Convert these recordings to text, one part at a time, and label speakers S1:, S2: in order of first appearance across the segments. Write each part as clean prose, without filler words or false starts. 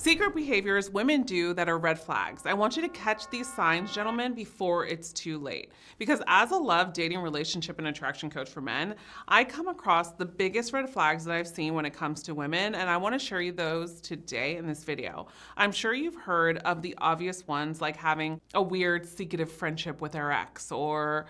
S1: Secret behaviors women do that are red flags. I want you to catch these signs, gentlemen, before it's too late. Because as a love, dating, relationship, and attraction coach for men, I come across the biggest red flags that I've seen when it comes to women, and I want to share you those today in this video. I'm sure you've heard of the obvious ones like having a weird, secretive friendship with their ex, or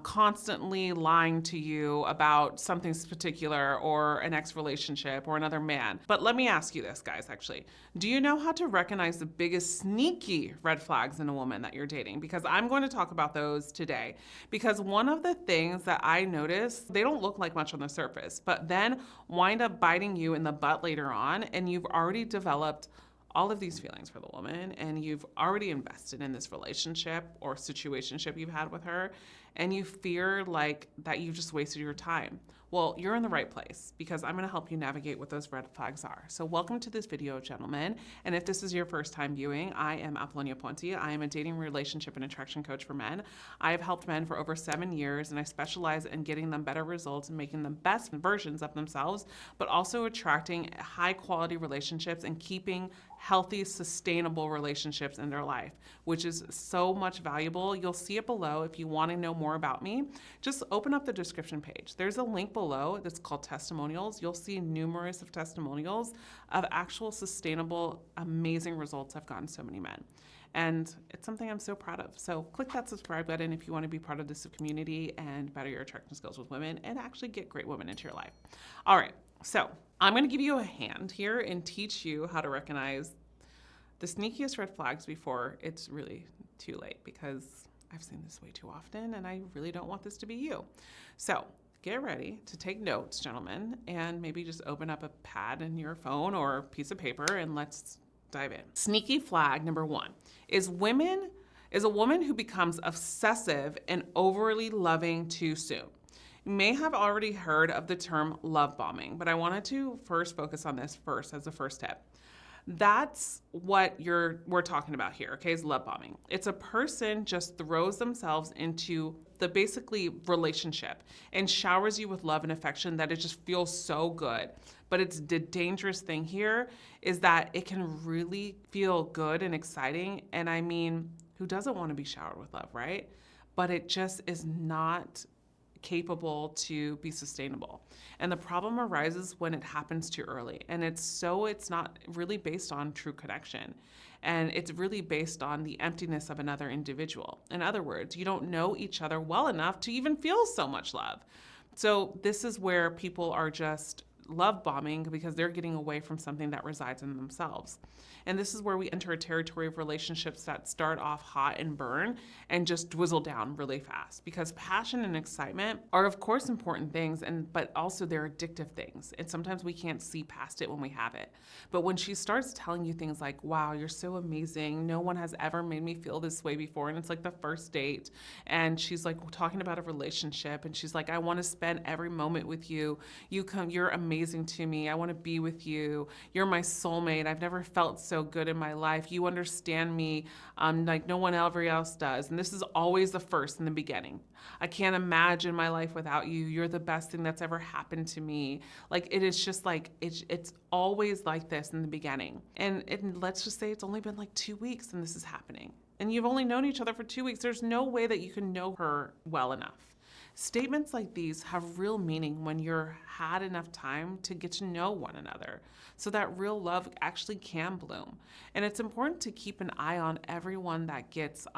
S1: constantly lying to you about something particular, or an ex relationship, or another man. But let me ask you this, guys, actually. Do you know how to recognize the biggest sneaky red flags in a woman that you're dating? Because I'm going to talk about those today. Because one of the things that I notice, they don't look like much on the surface, but then wind up biting you in the butt later on, and you've already developed all of these feelings for the woman, and you've already invested in this relationship or situationship you've had with her, and you fear like that you've just wasted your time. Well, you're in the right place, because I'm going to help you navigate what those red flags are. So welcome to this video, gentlemen. And if this is your first time viewing, I am Apollonia Ponti. I am a dating, relationship, and attraction coach for men. I have helped men for over 7 years, and I specialize in getting them better results and making them best versions of themselves, but also attracting high quality relationships and keeping healthy, sustainable relationships in their life, which is so much valuable. You'll see it below. If you want to know more about me, just open up the description page. There's a link below that's called testimonials. You'll see numerous of testimonials of actual sustainable, amazing results I've gotten so many men. And it's something I'm so proud of. So click that subscribe button if you want to be part of this community and better your attraction skills with women and actually get great women into your life. All right, so I'm going to give you a hand here and teach you how to recognize the sneakiest red flags before it's really too late, because I've seen this way too often and I really don't want this to be you. So get ready to take notes, gentlemen, and maybe just open up a pad in your phone or a piece of paper and let's dive in. Sneaky flag number 1 is a woman who becomes obsessive and overly loving too soon. You may have already heard of the term love bombing, but I wanted to first focus on this first as a first step. That's what we're talking about here, okay, is love bombing. It's a person just throws themselves into the basically relationship and showers you with love and affection that it just feels so good. But it's the dangerous thing here is that it can really feel good and exciting. And I mean, who doesn't want to be showered with love, right? But it just is not capable to be sustainable. And the problem arises when it happens too early. And it's not really based on true connection. And it's really based on the emptiness of another individual. In other words, you don't know each other well enough to even feel so much love. So this is where people are just love bombing because they're getting away from something that resides in themselves. And this is where we enter a territory of relationships that start off hot and burn and just dwizzle down really fast, because passion and excitement are of course important things, but also they're addictive things. And sometimes we can't see past it when we have it. But when she starts telling you things like, wow, you're so amazing. No one has ever made me feel this way before. And it's like the first date. And she's like talking about a relationship. And she's like, I want to spend every moment with you. You're amazing to me. I want to be with you. You're my soulmate. I've never felt so good in my life. You understand me like no one ever else does. And this is always the first in the beginning. I can't imagine my life without you. You're the best thing that's ever happened to me. Like it is just like, it's always like this in the beginning. And let's just say it's only been like 2 weeks and this is happening. And you've only known each other for 2 weeks. There's no way that you can know her well enough. Statements like these have real meaning when you're had enough time to get to know one another, so that real love actually can bloom. And it's important to keep an eye on everyone that gets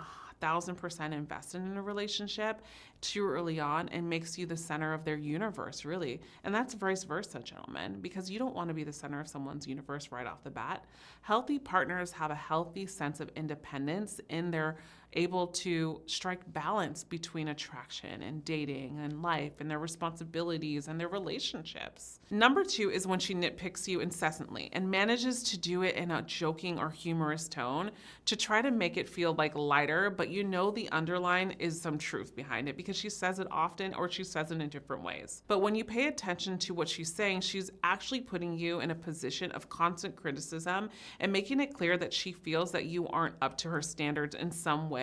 S1: 1,000% invested in a relationship too early on and makes you the center of their universe, really. And that's vice versa, gentlemen, because you don't want to be the center of someone's universe right off the bat. Healthy partners have a healthy sense of independence in their able to strike balance between attraction and dating and life and their responsibilities and their relationships. Number 2 is when she nitpicks you incessantly and manages to do it in a joking or humorous tone to try to make it feel like lighter, but you know the underline is some truth behind it because she says it often or she says it in different ways. But when you pay attention to what she's saying, she's actually putting you in a position of constant criticism and making it clear that she feels that you aren't up to her standards in some way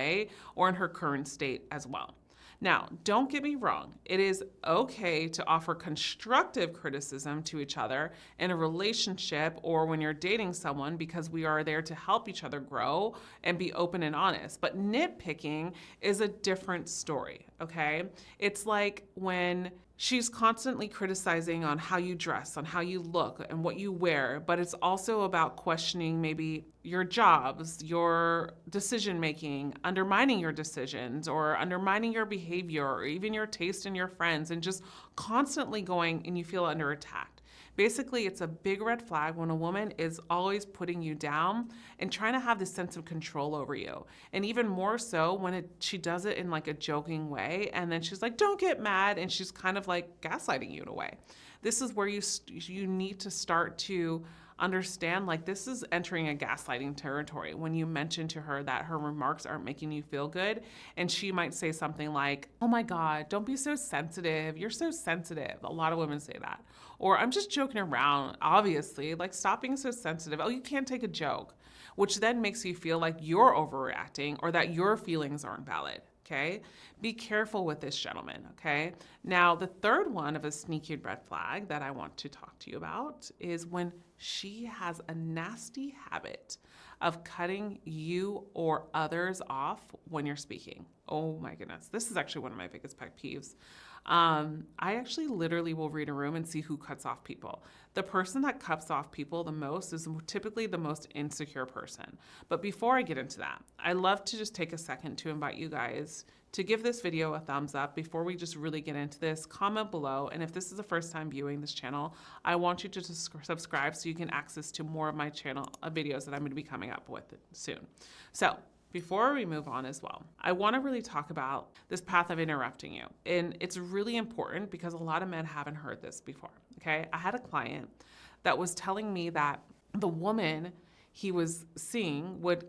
S1: or in her current state as well. Now, don't get me wrong. It is okay to offer constructive criticism to each other in a relationship or when you're dating someone, because we are there to help each other grow and be open and honest. But nitpicking is a different story, okay? It's like when she's constantly criticizing on how you dress, on how you look, and what you wear, but it's also about questioning maybe your jobs, your decision making, undermining your decisions, or undermining your behavior, or even your taste in your friends, and just constantly going and you feel under attack. Basically, it's a big red flag when a woman is always putting you down and trying to have this sense of control over you. And even more so when she does it in like a joking way, and then she's like, don't get mad, and she's kind of like gaslighting you in a way. This is where you need to start to understand, like, this is entering a gaslighting territory when you mention to her that her remarks aren't making you feel good, and she might say something like, oh my God, don't be so sensitive, you're so sensitive. A lot of women say that. Or I'm just joking around, obviously, like, stop being so sensitive. Oh, you can't take a joke, which then makes you feel like you're overreacting or that your feelings aren't valid. Okay, be careful with this, gentleman. Okay, now the third one of a sneaky red flag that I want to talk to you about is when she has a nasty habit of cutting you or others off when you're speaking. Oh my goodness, this is actually one of my biggest pet peeves. I actually literally will read a room and see who cuts off people. The person that cuts off people the most is typically the most insecure person. But before I get into that, I love to just take a second to invite you guys to give this video a thumbs up before we just really get into this. Comment below, and if this is the first time viewing this channel, I want you to subscribe so you can access to more of my channel videos that I'm going to be coming up with soon. So before we move on as well, I want to really talk about this path of interrupting you. And it's really important because a lot of men haven't heard this before, okay? I had a client that was telling me that the woman he was seeing would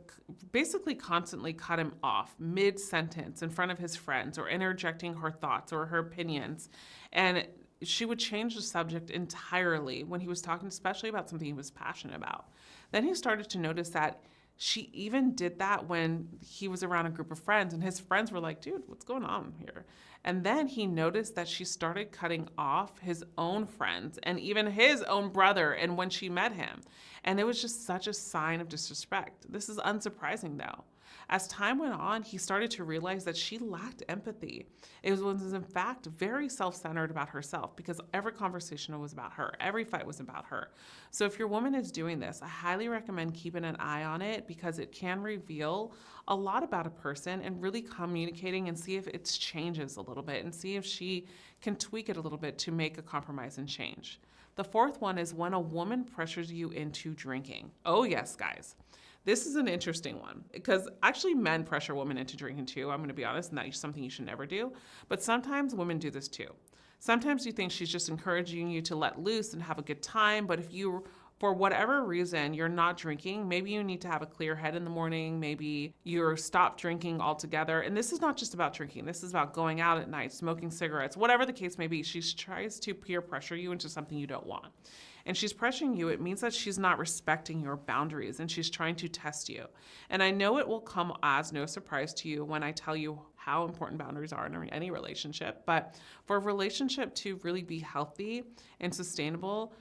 S1: basically constantly cut him off mid-sentence in front of his friends or interjecting her thoughts or her opinions. And she would change the subject entirely when he was talking, especially about something he was passionate about. Then he started to notice that she even did that when he was around a group of friends, and his friends were like, dude, what's going on here? And then he noticed that she started cutting off his own friends and even his own brother, and when she met him. And it was just such a sign of disrespect. This is unsurprising though. As time went on, he started to realize that she lacked empathy. It was in fact very self-centered about herself because every conversation was about her. Every fight was about her. So if your woman is doing this, I highly recommend keeping an eye on it because it can reveal a lot about a person, and really communicating and see if it changes a little bit and see if she can tweak it a little bit to make a compromise and change. The fourth one is when a woman pressures you into drinking. Oh yes, guys. This is an interesting one because actually men pressure women into drinking too. I'm going to be honest, and that is something you should never do. But sometimes women do this too. Sometimes you think she's just encouraging you to let loose and have a good time. But if you, for whatever reason, you're not drinking, maybe you need to have a clear head in the morning. Maybe you're stopped drinking altogether. And this is not just about drinking. This is about going out at night, smoking cigarettes, whatever the case may be. She tries to peer pressure you into something you don't want. And she's pressuring you, it means that she's not respecting your boundaries and she's trying to test you. And I know it will come as no surprise to you when I tell you how important boundaries are in any relationship. But for a relationship to really be healthy and sustainable,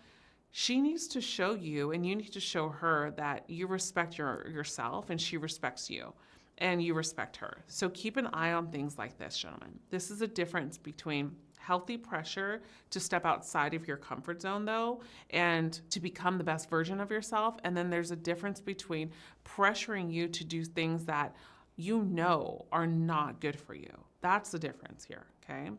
S1: she needs to show you and you need to show her that you respect yourself and she respects you and you respect her. So keep an eye on things like this, gentlemen. This is a difference between healthy pressure to step outside of your comfort zone though, and to become the best version of yourself. And then there's a difference between pressuring you to do things that you know are not good for you. That's the difference here, okay?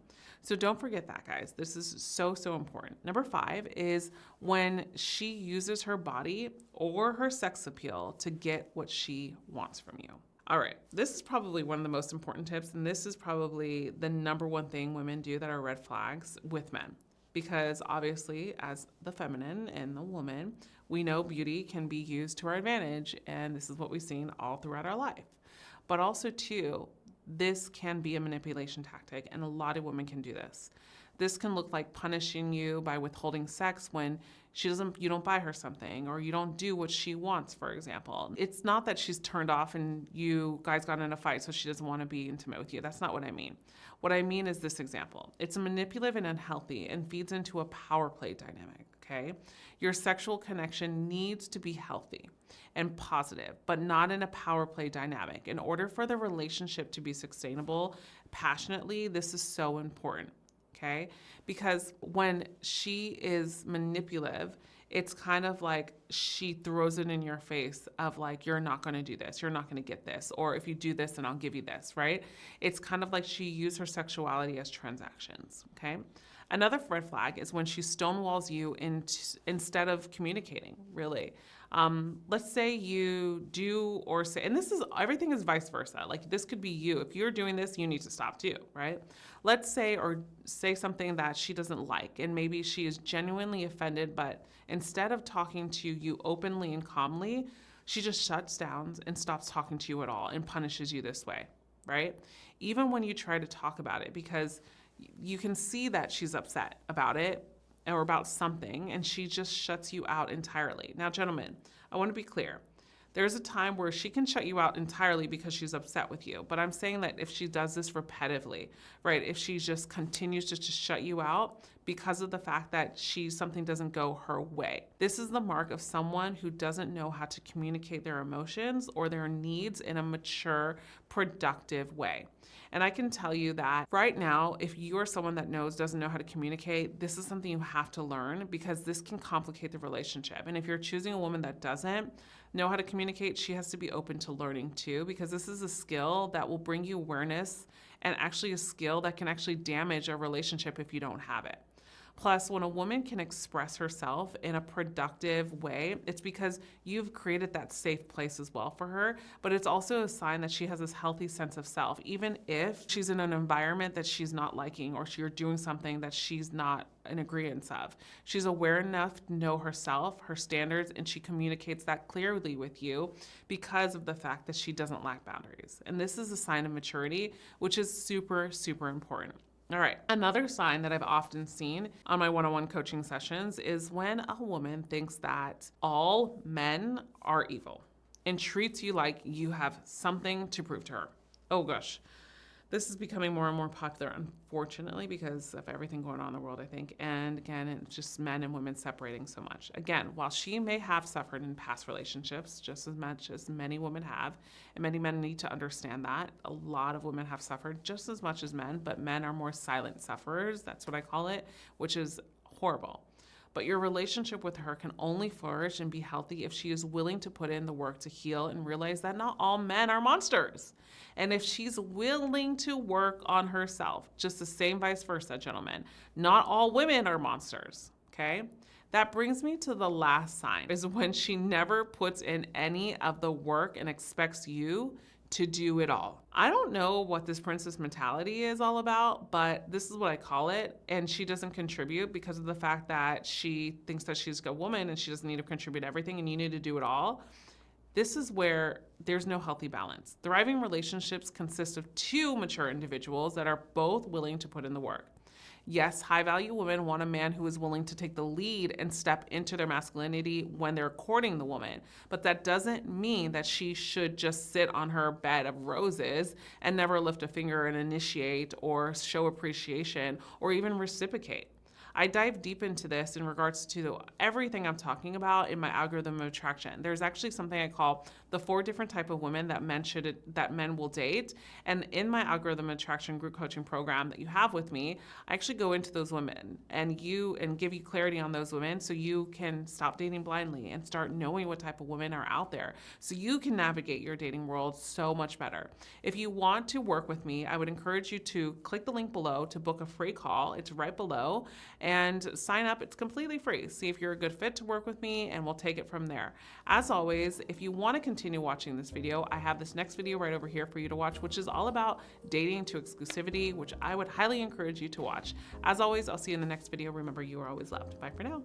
S1: So don't forget that, guys. This is so, so important. Number 5 is when she uses her body or her sex appeal to get what she wants from you. All right, this is probably one of the most important tips, and this is probably the number one thing women do that are red flags with men. Because obviously, as the feminine and the woman, we know beauty can be used to our advantage, and this is what we've seen all throughout our life. But also, too, this can be a manipulation tactic, and a lot of women can do this. This can look like punishing you by withholding sex when you don't buy her something, or you don't do what she wants, for example. It's not that she's turned off and you guys got in a fight so she doesn't want to be intimate with you. That's not what I mean. What I mean is this example. It's manipulative and unhealthy and feeds into a power play dynamic, okay? Your sexual connection needs to be healthy and positive, but not in a power play dynamic. In order for the relationship to be sustainable passionately, this is so important. Okay? Because when she is manipulative, it's kind of like she throws it in your face of like, you're not going to do this, you're not going to get this, or if you do this, then I'll give you this, right? It's kind of like she used her sexuality as transactions, okay? Another red flag is when she stonewalls you instead of communicating, really. Let's say you do or say, and everything is vice versa. Like this could be you. If you're doing this, you need to stop too, right? Let's say something that she doesn't like, and maybe she is genuinely offended, but instead of talking to you openly and calmly, she just shuts down and stops talking to you at all and punishes you this way, right? Even when you try to talk about it, because you can see that she's upset about it or about something, and she just shuts you out entirely. Now, gentlemen, I want to be clear. There's a time where she can shut you out entirely because she's upset with you. But I'm saying that if she does this repetitively, right, if she just continues to just shut you out because of the fact that something doesn't go her way, this is the mark of someone who doesn't know how to communicate their emotions or their needs in a mature, productive way. And I can tell you that right now, if you are someone that doesn't know how to communicate, this is something you have to learn, because this can complicate the relationship. And if you're choosing a woman that doesn't know how to communicate, she has to be open to learning too, because this is a skill that will bring you awareness, and actually a skill that can actually damage a relationship if you don't have it. Plus, when a woman can express herself in a productive way, it's because you've created that safe place as well for her, but it's also a sign that she has this healthy sense of self, even if she's in an environment that she's not liking, or you're doing something that she's not in agreement of. She's aware enough to know herself, her standards, and she communicates that clearly with you because of the fact that she doesn't lack boundaries. And this is a sign of maturity, which is super, super important. All right, another sign that I've often seen on my one-on-one coaching sessions is when a woman thinks that all men are evil and treats you like you have something to prove to her. Oh gosh, this is becoming more and more popular, unfortunately, because of everything going on in the world, I think. And again, it's just men and women separating so much. Again, while she may have suffered in past relationships, just as much as many women have, and many men need to understand that, a lot of women have suffered just as much as men, but men are more silent sufferers, that's what I call it, which is horrible. But your relationship with her can only flourish and be healthy if she is willing to put in the work to heal and realize that not all men are monsters. And if she's willing to work on herself, just the same vice versa, gentlemen, not all women are monsters, okay? That brings me to the last sign, is when she never puts in any of the work and expects you to do it all. I don't know what this princess mentality is all about, but this is what I call it. And she doesn't contribute because of the fact that she thinks that she's a woman and she doesn't need to contribute everything and you need to do it all. This is where there's no healthy balance. Thriving relationships consist of two mature individuals that are both willing to put in the work. Yes, high-value women want a man who is willing to take the lead and step into their masculinity when they're courting the woman. But that doesn't mean that she should just sit on her bed of roses and never lift a finger and initiate or show appreciation or even reciprocate. I dive deep into this in regards to everything I'm talking about in my algorithm of attraction. There's actually something I call the 4 different type of women that men will date. And in my algorithm of attraction group coaching program that you have with me, I actually go into those women and give you clarity on those women so you can stop dating blindly and start knowing what type of women are out there so you can navigate your dating world so much better. If you want to work with me, I would encourage you to click the link below to book a free call. It's right below. And sign up. It's completely free. See if you're a good fit to work with me, and we'll take it from there. As always, if you want to continue watching this video, I have this next video right over here for you to watch, which is all about dating to exclusivity, which I would highly encourage you to watch. As always, I'll see you in the next video. Remember, you are always loved. Bye for now.